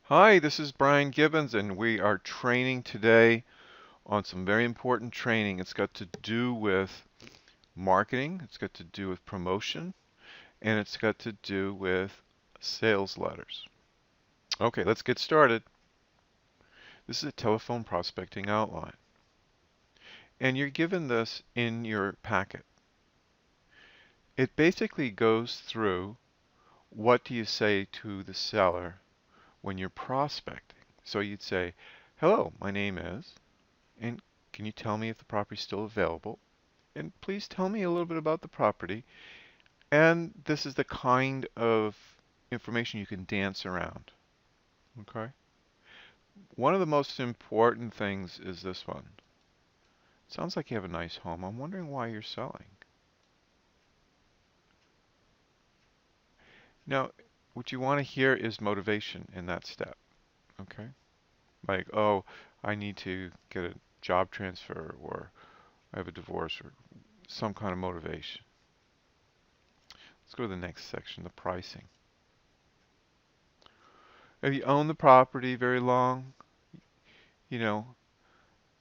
Hi, this is Brian Gibbons, and we are training today on some very important training. It's got to do with marketing, it's got to do with promotion, and it's got to do with sales letters. Okay, let's get started. This is a telephone prospecting outline, and you're given this in your packet. It basically goes through what do you say to the seller when you're prospecting. So you'd say, "Hello, my name is," and can you tell me if the property is still available? And please tell me a little bit about the property. And this is the kind of information you can dance around. Okay? One of the most important things is this one. Sounds like you have a nice home. I'm wondering why you're selling. Now, what you want to hear is motivation in that step. Okay? Like, oh, I need to get a job transfer, or I have a divorce, or some kind of motivation. Let's go to the next section, the pricing. Have you owned the property very long? You know,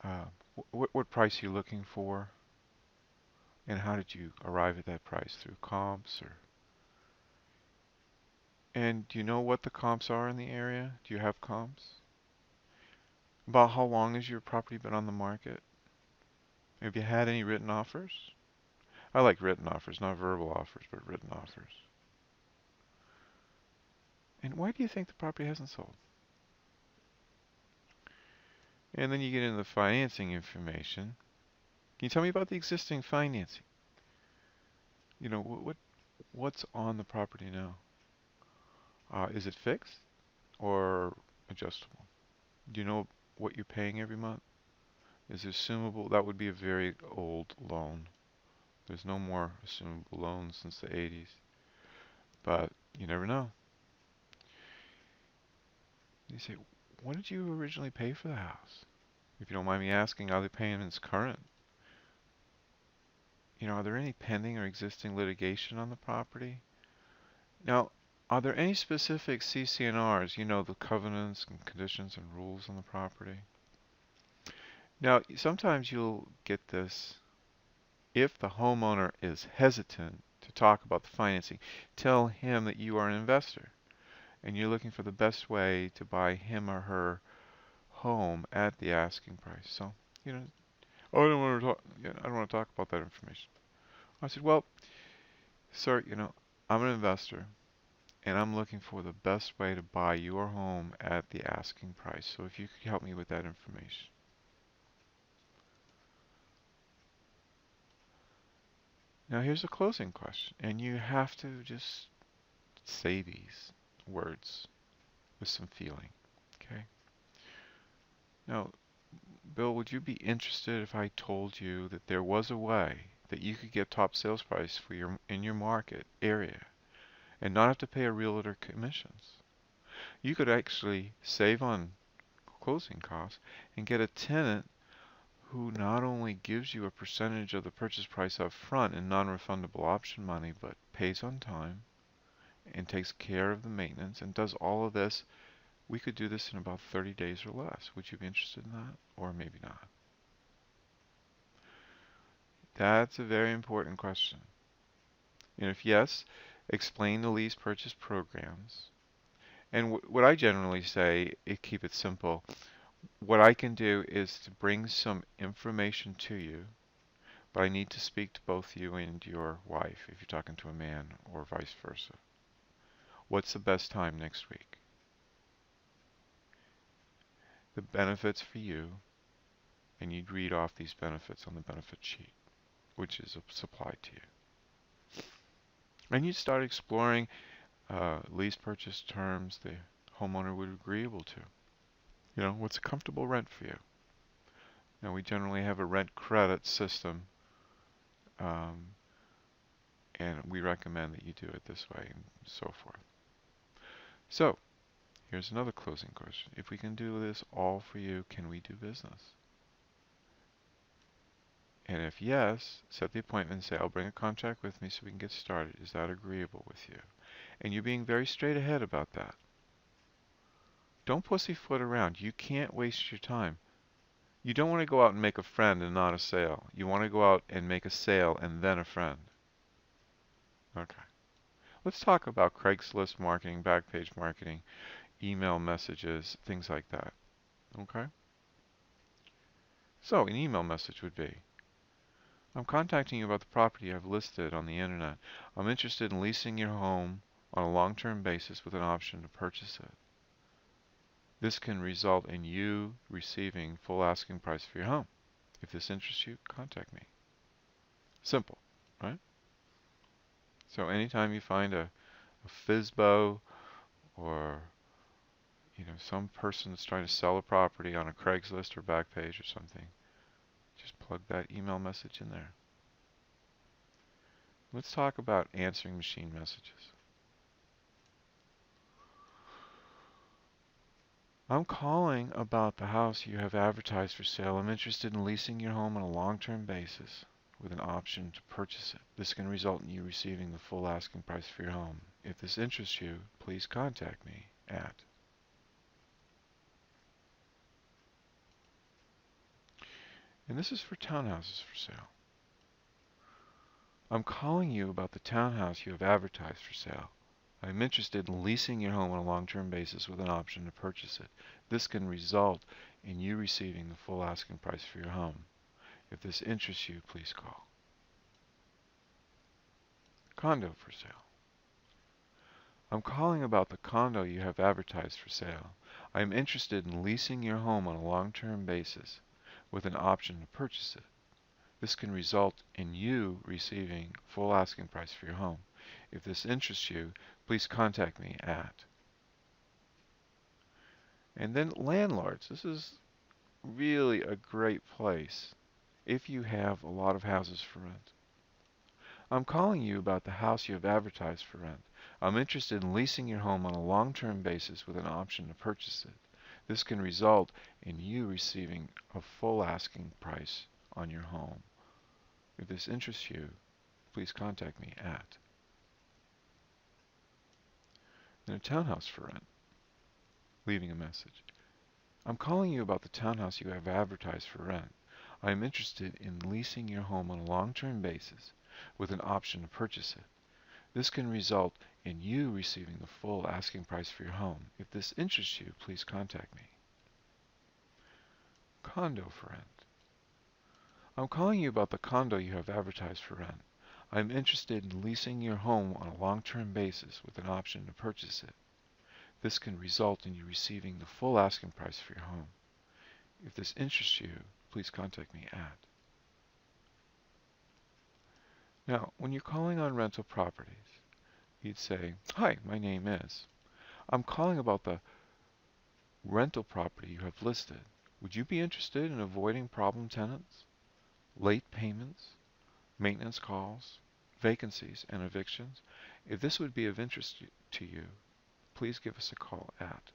uh, what price are you looking for? And how did you arrive at that price? Through comps or? And do you know what the comps are in the area? Do you have comps? About how long has your property been on the market? Have you had any written offers? I like written offers, not verbal offers, but written offers. And why do you think the property hasn't sold? And then you get into the financing information. Can you tell me about the existing financing? You know, what's on the property now? Is it fixed or adjustable? Do you know what you're paying every month? Is it assumable? That would be a very old loan. There's no more assumable loans since the 80s, but you never know. You say, what did you originally pay for the house? If you don't mind me asking, are the payments current? You know, are there any pending or existing litigation on the property? Now, are there any specific CC&Rs, you know, the covenants and conditions and rules on the property? Now, sometimes you'll get this. If the homeowner is hesitant to talk about the financing, tell him that you are an investor and you're looking for the best way to buy him or her home at the asking price. So, you know, oh, I don't want to talk. Yeah, I don't want to talk about that information. I said, well, sir, you know, I'm an investor and I'm looking for the best way to buy your home at the asking price. So if you could help me with that information. Now here's a closing question, and you have to just say these words with some feeling. Okay. Now, Bill, would you be interested if I told you that there was a way that you could get top sales price for your in your market area and not have to pay a realtor commissions? You could actually save on closing costs and get a tenant who not only gives you a percentage of the purchase price up front in non-refundable option money, but pays on time and takes care of the maintenance and does all of this. We could do this in about 30 days or less. Would you be interested in that? Or maybe not? That's a very important question. And if yes, explain the lease purchase programs. And what I generally say, keep it simple. What I can do is to bring some information to you, but I need to speak to both you and your wife if you're talking to a man or vice versa. What's the best time next week? The benefits for you, and you'd read off these benefits on the benefit sheet, which is supplied to you. And you'd start exploring lease purchase terms the homeowner would be agreeable to. You know, what's a comfortable rent for you? Now, we generally have a rent credit system, um, and we recommend that you do it this way and so forth. So, here's another closing question. If we can do this all for you, can we do business? And if yes, set the appointment and say, I'll bring a contract with me so we can get started. Is that agreeable with you? And you're being very straight ahead about that. Don't pussyfoot around. You can't waste your time. You don't want to go out and make a friend and not a sale. You want to go out and make a sale and then a friend. Okay. Let's talk about Craigslist marketing, Backpage marketing, email messages, things like that. Okay? So an email message would be, I'm contacting you about the property I've listed on the internet. I'm interested in leasing your home on a long-term basis with an option to purchase it. This can result in you receiving full asking price for your home. If this interests you, contact me. Simple, right? So anytime you find a FSBO or some person that's trying to sell a property on a Craigslist or Backpage or something, just plug that email message in there. Let's talk about answering machine messages. I'm calling about the house you have advertised for sale. I'm interested in leasing your home on a long-term basis with an option to purchase it. This can result in you receiving the full asking price for your home. If this interests you, please contact me at. And this is for townhouses for sale. I'm calling you about the townhouse you have advertised for sale. I'm interested in leasing your home on a long-term basis with an option to purchase it. This can result in you receiving the full asking price for your home. If this interests you, please call. Condo for sale. I'm calling about the condo you have advertised for sale. I am interested in leasing your home on a long-term basis with an option to purchase it. This can result in you receiving full asking price for your home. If this interests you, please contact me at. And then landlords. This is really a great place if you have a lot of houses for rent. I'm calling you about the house you have advertised for rent. I'm interested in leasing your home on a long-term basis with an option to purchase it. This can result in you receiving a full asking price on your home. If this interests you, please contact me at. And a townhouse for rent. Leaving a message. I'm calling you about the townhouse you have advertised for rent. I am interested in leasing your home on a long-term basis with an option to purchase it. This can result in you receiving the full asking price for your home. If this interests you, please contact me. Condo for rent. I'm calling you about the condo you have advertised for rent. I am interested in leasing your home on a long-term basis with an option to purchase it. This can result in you receiving the full asking price for your home. If this interests you, please contact me at. Now, when you're calling on rental properties, you'd say, hi, my name is. I'm calling about the rental property you have listed. Would you be interested in avoiding problem tenants, late payments, maintenance calls, vacancies, and evictions? If this would be of interest to you, please give us a call at.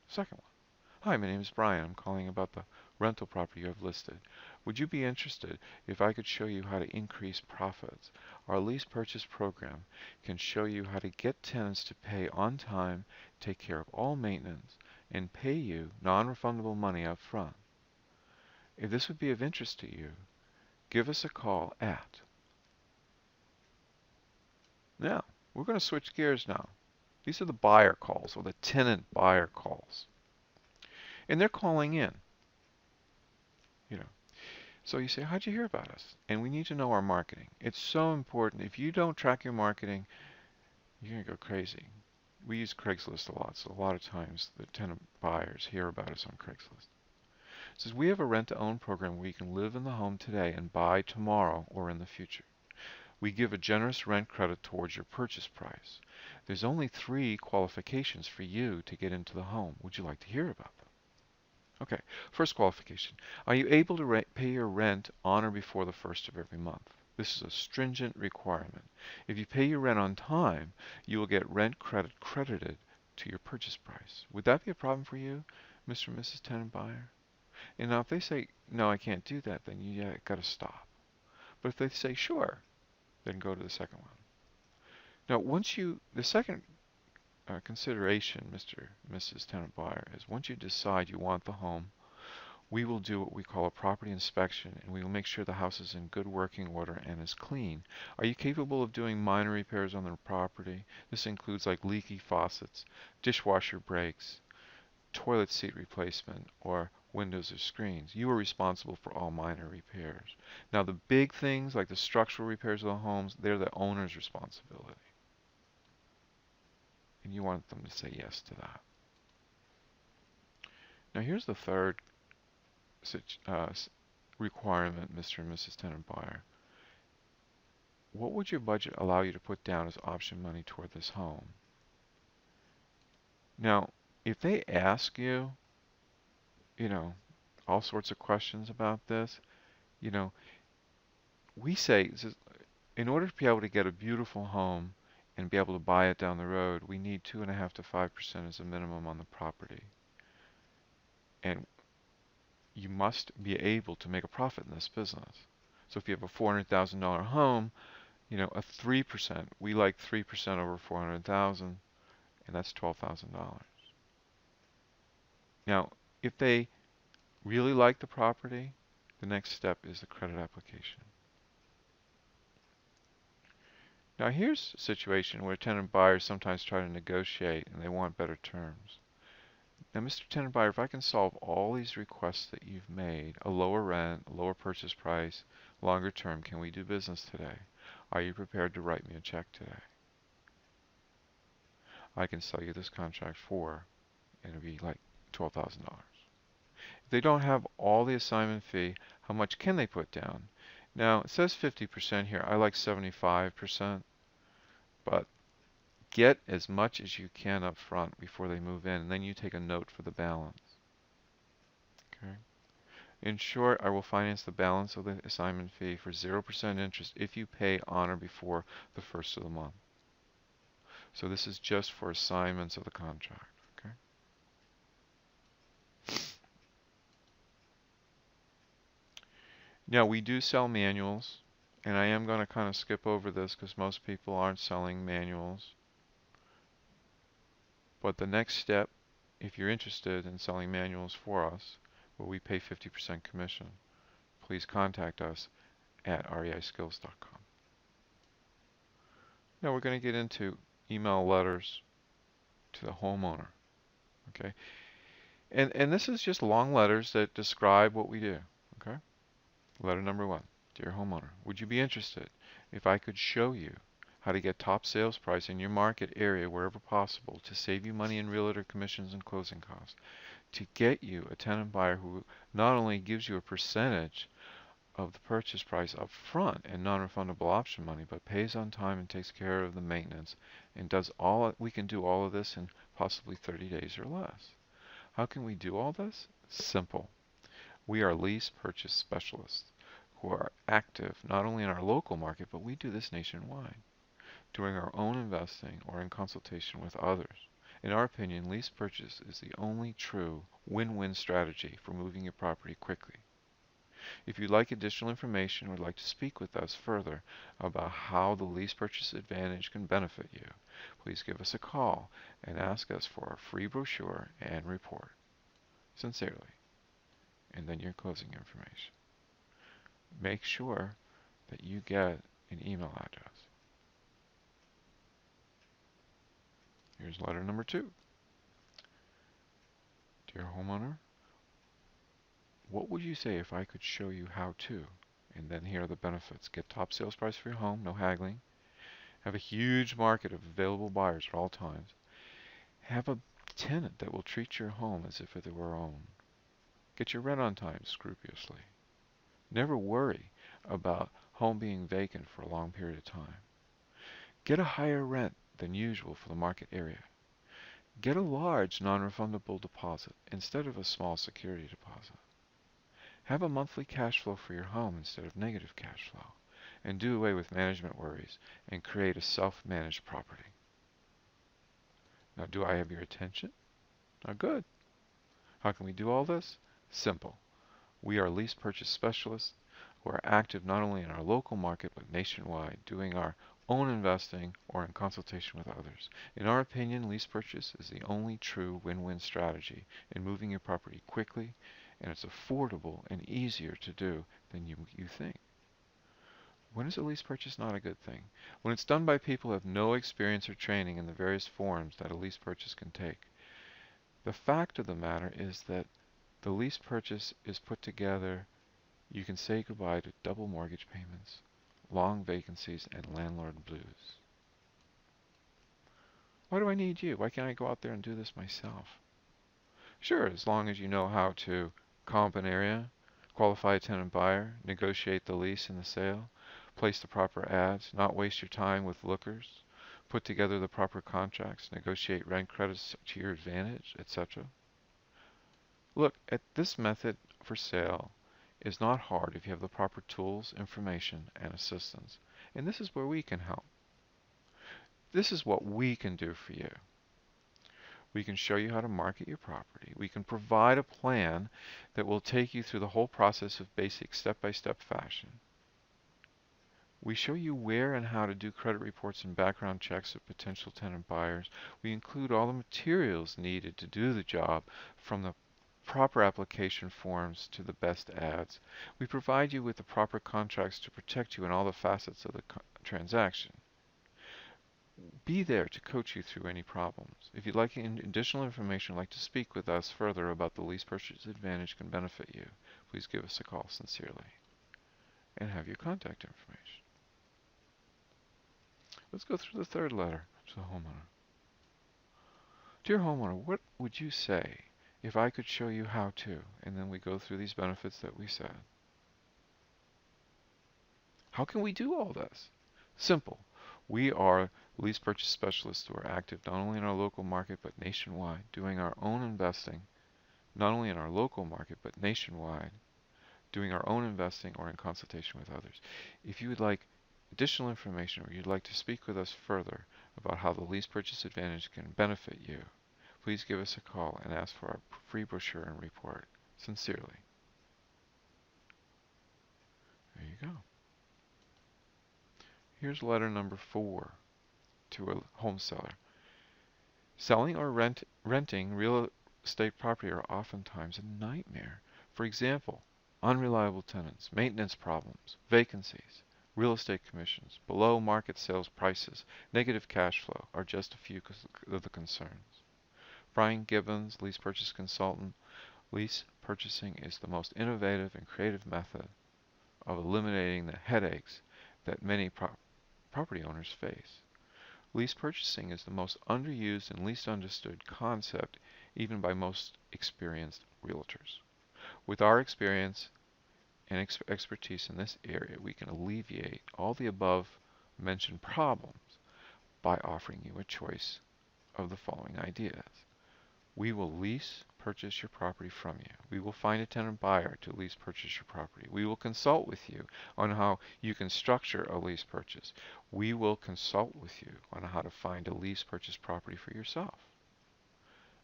Second one. Hi, my name is Brian. I'm calling about the rental property you have listed. Would you be interested if I could show you how to increase profits? Our lease purchase program can show you how to get tenants to pay on time, take care of all maintenance, and pay you non-refundable money up front. If this would be of interest to you, give us a call at. Now, we're going to switch gears now. These are the buyer calls, or the tenant buyer calls. And they're calling in. So you say, how'd you hear about us? And we need to know our marketing. It's so important. If you don't track your marketing, you're going to go crazy. We use Craigslist a lot, so a lot of times the tenant buyers hear about us on Craigslist. It says, we have a rent-to-own program where you can live in the home today and buy tomorrow or in the future. We give a generous rent credit towards your purchase price. There's only 3 qualifications for you to get into the home. Would you like to hear about them? Okay, first qualification. Are you able to pay your rent on or before the 1st of every month? This is a stringent requirement. If you pay your rent on time, you will get rent credit credited to your purchase price. Would that be a problem for you, Mr. and Mrs. Tenant Buyer? And now if they say, no, I can't do that, then you got to stop. But if they say, sure, then go to the second one. Now, the second consideration, Mr. Mrs. Tenant Buyer, is once you decide you want the home, we will do what we call a property inspection, and we will make sure the house is in good working order and is clean. Are you capable of doing minor repairs on the property? This includes like leaky faucets, dishwasher breaks, toilet seat replacement, or windows or screens. You are responsible for all minor repairs. Now the big things like the structural repairs of the homes, they're the owner's responsibility. And you want them to say yes to that. Now here's the third requirement, Mr. and Mrs. Tenant Buyer. What would your budget allow you to put down as option money toward this home? Now, if they ask you, all sorts of questions about this, we say, in order to be able to get a beautiful home and be able to buy it down the road, we need 2.5% to 5% as a minimum on the property. And you must be able to make a profit in this business. So if you have a $400,000 home, a 3%, we like 3% over 400,000, and that's $12,000. Now, if they really like the property, the next step is the credit application. Now here's a situation where tenant buyers sometimes try to negotiate and they want better terms. Now, Mr. Tenant Buyer, if I can solve all these requests that you've made, a lower rent, a lower purchase price, longer term, can we do business today? Are you prepared to write me a check today? I can sell you this contract for, and it'll be like $12,000. If they don't have all the assignment fee, how much can they put down? Now, it says 50% here. I like 75%, but get as much as you can up front before they move in, and then you take a note for the balance. Okay. In short, I will finance the balance of the assignment fee for 0% interest if you pay on or before the first of the month. So this is just for assignments of the contract. Okay. Now we do sell manuals, and I am going to kind of skip over this because most people aren't selling manuals. But the next step, if you're interested in selling manuals for us, where we pay 50% commission, please contact us at reiskills.com. Now we're going to get into email letters to the homeowner. Okay, and this is just long letters that describe what we do. Okay, letter number 1, dear homeowner, would you be interested if I could show you how to get top sales price in your market area wherever possible to save you money in realtor commissions and closing costs, to get you a tenant buyer who not only gives you a percentage of the purchase price up front and non-refundable option money, but pays on time and takes care of the maintenance and does we can do all of this in possibly 30 days or less. How can we do all this? Simple. We are lease purchase specialists who are active not only in our local market, but we do this nationwide, doing our own investing or in consultation with others. In our opinion, lease purchase is the only true win-win strategy for moving your property quickly. If you'd like additional information or would like to speak with us further about how the lease purchase advantage can benefit you, please give us a call and ask us for a free brochure and report. Sincerely. And then your closing information. Make sure that you get an email address. Here's letter number 2. Dear homeowner, what would you say if I could show you how to? And then here are the benefits. Get top sales price for your home, no haggling. Have a huge market of available buyers at all times. Have a tenant that will treat your home as if it were owned. Get your rent on time scrupulously. Never worry about home being vacant for a long period of time. Get a higher rent than usual for the market area. Get a large non-refundable deposit instead of a small security deposit. Have a monthly cash flow for your home instead of negative cash flow, and do away with management worries and create a self-managed property. Now, do I have your attention? Now, good. How can we do all this? Simple. We are lease purchase specialists who are active not only in our local market but nationwide, doing our own investing, or in consultation with others. In our opinion, lease purchase is the only true win-win strategy in moving your property quickly, and it's affordable and easier to do than you think. When is a lease purchase not a good thing? When it's done by people who have no experience or training in the various forms that a lease purchase can take. The fact of the matter is that the lease purchase is put together, you can say goodbye to double mortgage payments, long vacancies, and landlord blues. Why do I need you? Why can't I go out there and do this myself? Sure, as long as you know how to comp an area, qualify a tenant buyer, negotiate the lease and the sale, place the proper ads, not waste your time with lookers, put together the proper contracts, negotiate rent credits to your advantage, etc. Look, at this method for sale is not hard if you have the proper tools, information, and assistance. And this is where we can help. This is what we can do for you. We can show you how to market your property. We can provide a plan that will take you through the whole process of basic step-by-step fashion. We show you where and how to do credit reports and background checks of potential tenant buyers. We include all the materials needed to do the job, from the proper application forms to the best ads. We provide you with the proper contracts to protect you in all the facets of the transaction. Be there to coach you through any problems. If you'd like additional information or like to speak with us further about the lease purchase advantage can benefit you, please give us a call sincerely and have your contact information. Let's go through the third letter to the homeowner. Dear homeowner, what would you say if I could show you how to, and then we go through these benefits that we said? How can we do all this? Simple. We are lease purchase specialists who are active not only in our local market but nationwide, doing our own investing, not only in our local market but nationwide, doing our own investing or in consultation with others. If you would like additional information or you'd like to speak with us further about how the lease purchase advantage can benefit you, please give us a call and ask for our free brochure and report. Sincerely. There you go. Here's letter number 4 to a home seller. Selling or renting real estate property are oftentimes a nightmare. For example, unreliable tenants, maintenance problems, vacancies, real estate commissions, below market sales prices, negative cash flow are just a few of the concerns. Brian Gibbons, lease purchase consultant. Lease purchasing is the most innovative and creative method of eliminating the headaches that many property owners face. Lease purchasing is the most underused and least understood concept even by most experienced realtors. With our experience and expertise in this area, we can alleviate all the above mentioned problems by offering you a choice of the following ideas. We will lease purchase your property from you. We will find a tenant buyer to lease purchase your property. We will consult with you on how you can structure a lease purchase. We will consult with you on how to find a lease purchase property for yourself.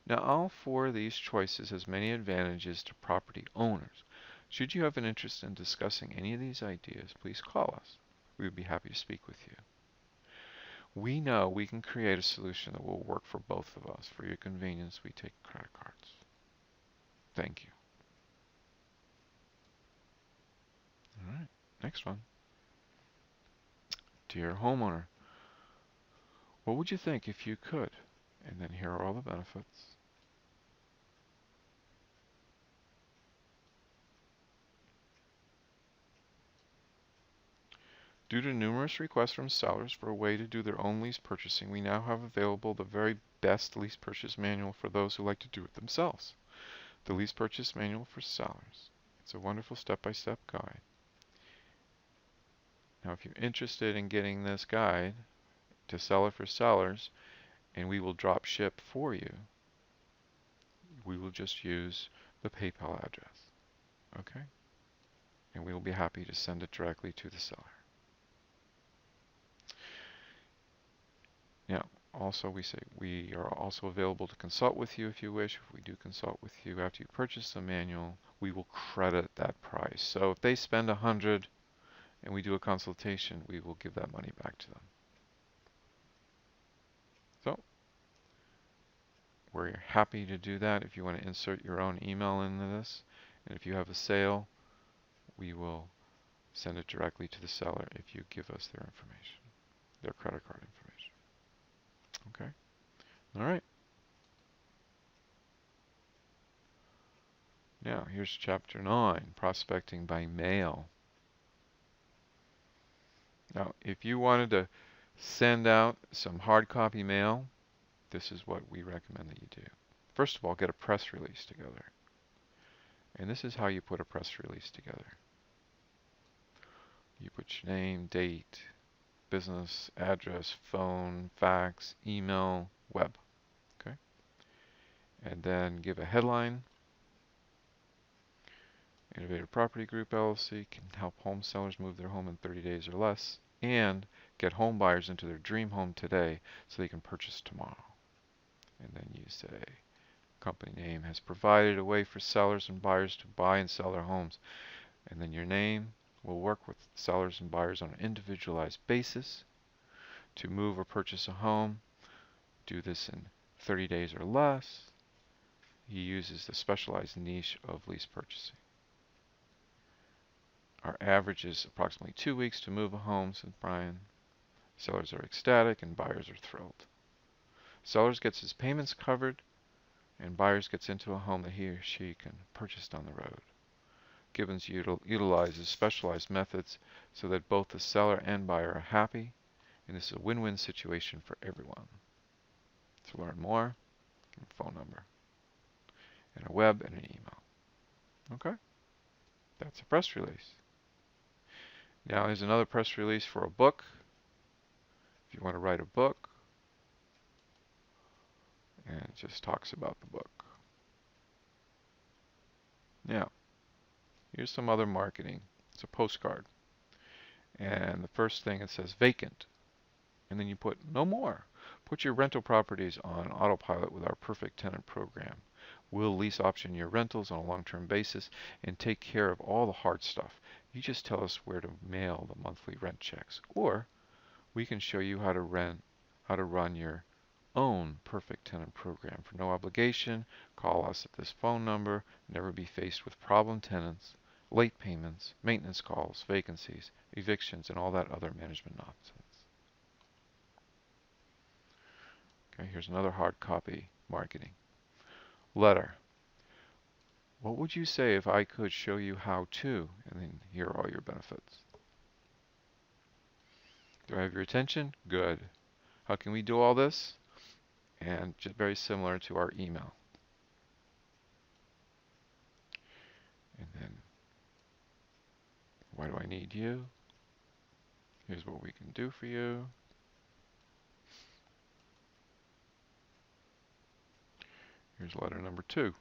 Now, all 4 of these choices has many advantages to property owners. Should you have an interest in discussing any of these ideas, please call us. We would be happy to speak with you. We know we can create a solution that will work for both of us. For your convenience, we take credit cards. Thank you. All right, next one. Dear homeowner, what would you think if you could? And then here are all the benefits. Due to numerous requests from sellers for a way to do their own lease purchasing, we now have available the very best lease purchase manual for those who like to do it themselves. The Lease Purchase Manual for Sellers. It's a wonderful step-by-step guide. Now, if you're interested in getting this guide to sell it for sellers, and we will drop ship for you, we will just use the PayPal address. Okay? And we will be happy to send it directly to the seller. Now, also we say we are also available to consult with you if you wish. If we do consult with you after you purchase the manual, we will credit that price. So if they spend $100 and we do a consultation, we will give that money back to them. we're happy to do that if you want to insert your own email into this. And if you have a sale, we will send it directly to the seller if you give us their information, their credit card information. Okay? All right. Now, here's Chapter 9, Prospecting by Mail. Now, if you wanted to send out some hard copy mail, this is what we recommend that you do. First of all, get a press release together. And this is how you put a press release together. You put your name, date, business, address, phone, fax, email, web. Okay? And then give a headline. Innovative Property Group LLC can help home sellers move their home in 30 days or less and get home buyers into their dream home today so they can purchase tomorrow. And then you say, company name has provided a way for sellers and buyers to buy and sell their homes. And then your name will work with sellers and buyers on an individualized basis to move or purchase a home. Do this in 30 days or less. He uses the specialized niche of lease purchasing. Our average is approximately 2 weeks to move a home, said Brian. Sellers are ecstatic and buyers are thrilled. Sellers gets his payments covered and buyers gets into a home that he or she can purchase down the road. Gibbons utilizes specialized methods so that both the seller and buyer are happy, and this is a win-win situation for everyone. To learn more, give a phone number, and a web and an email. Okay? That's a press release. Now here's another press release for a book. If you want to write a book, and it just talks about the book. Now, here's some other marketing. It's a postcard. And the first thing, it says vacant. And then you put no more. Put your rental properties on autopilot with our Perfect Tenant program. We'll lease option your rentals on a long-term basis and take care of all the hard stuff. You just tell us where to mail the monthly rent checks. Or we can show you how to run your own Perfect Tenant program for no obligation. Call us at this phone number. Never be faced with problem tenants, late payments, maintenance calls, vacancies, evictions, and all that other management nonsense. Okay, here's another hard copy marketing. Letter. What would you say if I could show you how to? And then here are all your benefits. Do I have your attention? Good. How can we do all this? And just very similar to our email. And then, why do I need you? Here's what we can do for you. Here's letter number 2.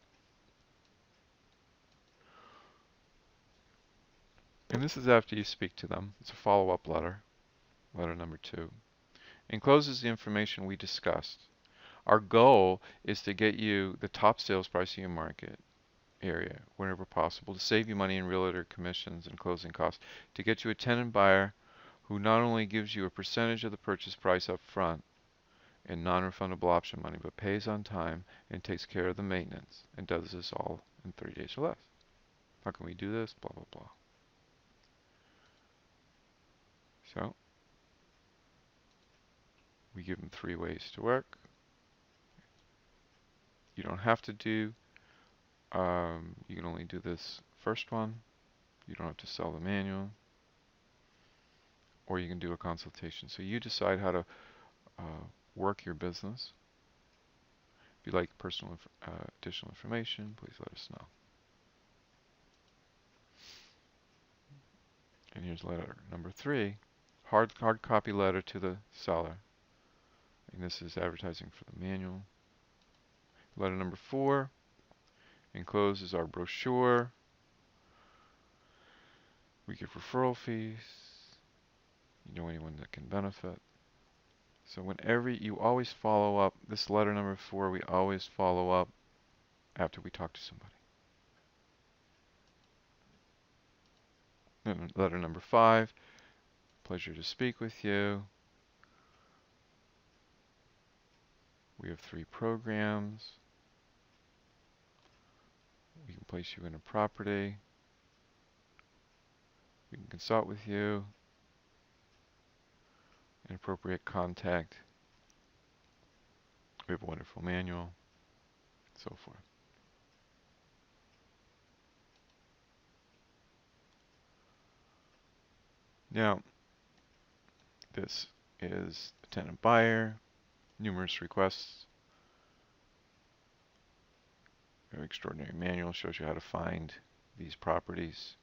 And this is after you speak to them. It's a follow-up letter, letter number 2. Encloses the information we discussed. Our goal is to get you the top sales price in your market area whenever possible, to save you money in realtor commissions and closing costs, to get you a tenant buyer who not only gives you a percentage of the purchase price up front and non-refundable option money, but pays on time and takes care of the maintenance and does this all in 30 days or less. How can we do this? Blah, blah, blah. So, we give them 3 ways to work. You don't have to do, you can only do this first one. You don't have to sell the manual. Or you can do a consultation. So you decide how to work your business. If you'd like additional information, please let us know. And here's letter number 3, hard copy letter to the seller. And this is advertising for the manual. Letter number 4, enclosed is our brochure. We give referral fees. You know anyone that can benefit. So whenever you always follow up, this letter number 4, we always follow up after we talk to somebody. And letter number 5, pleasure to speak with you. We have 3 programs. We can place you in a property. We can consult with you. An appropriate contact. We have a wonderful manual, so forth. Now, this is a tenant buyer, numerous requests. Very extraordinary manual shows you how to find these properties.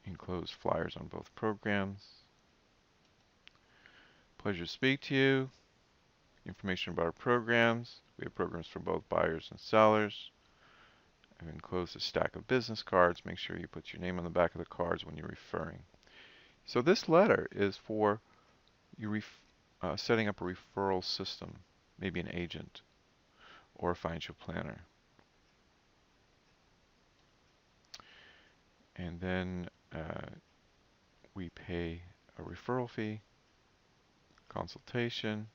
Enclosed flyers on both programs. Pleasure to speak to you. Information about our programs. We have programs for both buyers and sellers. I've enclosed a stack of business cards. Make sure you put your name on the back of the cards when you're referring. So this letter is for you setting up a referral system, maybe an agent or a financial planner. And then we pay a referral fee, consultation,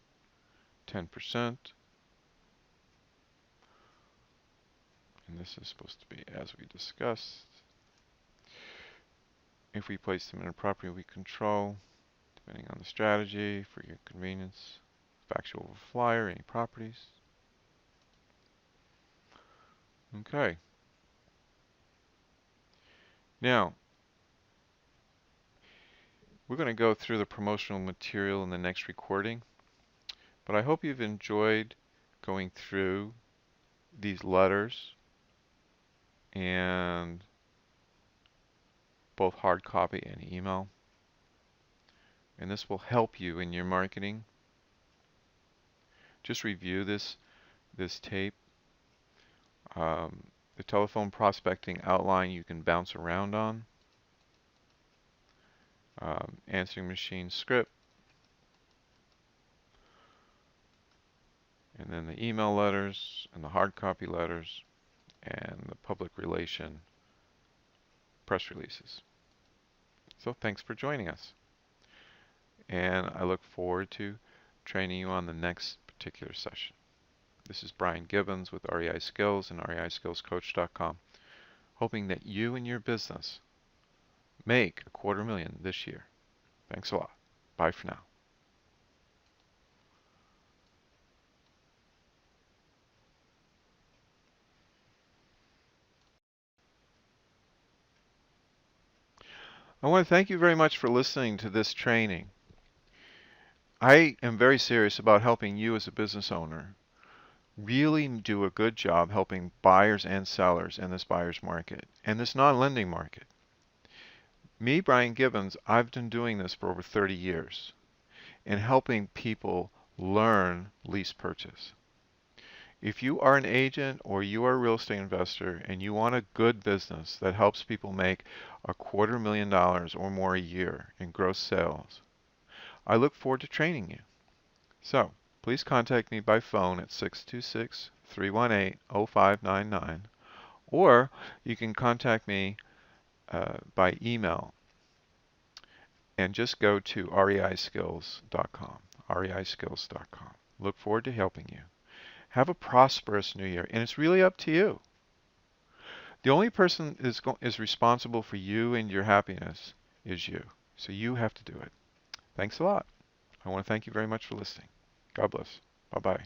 10%. And this is supposed to be as we discussed. If we place them in a property we control, depending on the strategy, for your convenience, factual flyer, any properties. Okay. Now, we're going to go through the promotional material in the next recording, but I hope you've enjoyed going through these letters and both hard copy and email. And this will help you in your marketing. Just review this tape. The telephone prospecting outline you can bounce around on. Answering machine script. And then the email letters and the hard copy letters and the public relation press releases. So thanks for joining us. And I look forward to training you on the next particular session. This is Brian Gibbons with REI Skills and REISkillsCoach.com, hoping that you and your business make $250,000 this year. Thanks a lot. Bye for now. I want to thank you very much for listening to this training. I am very serious about helping you as a business owner really do a good job helping buyers and sellers in this buyer's market and this non-lending market. Me, Brian Gibbons, I've been doing this for over 30 years and helping people learn lease purchase. If you are an agent or you are a real estate investor and you want a good business that helps people make $250,000 or more a year in gross sales, I look forward to training you. So please contact me by phone at 626-318-0599, or you can contact me by email and just go to reiskills.com, reiskills.com. Look forward to helping you. Have a prosperous new year, and it's really up to you. The only person is responsible for you and your happiness is you. So you have to do it. Thanks a lot. I want to thank you very much for listening. God bless. Bye-bye.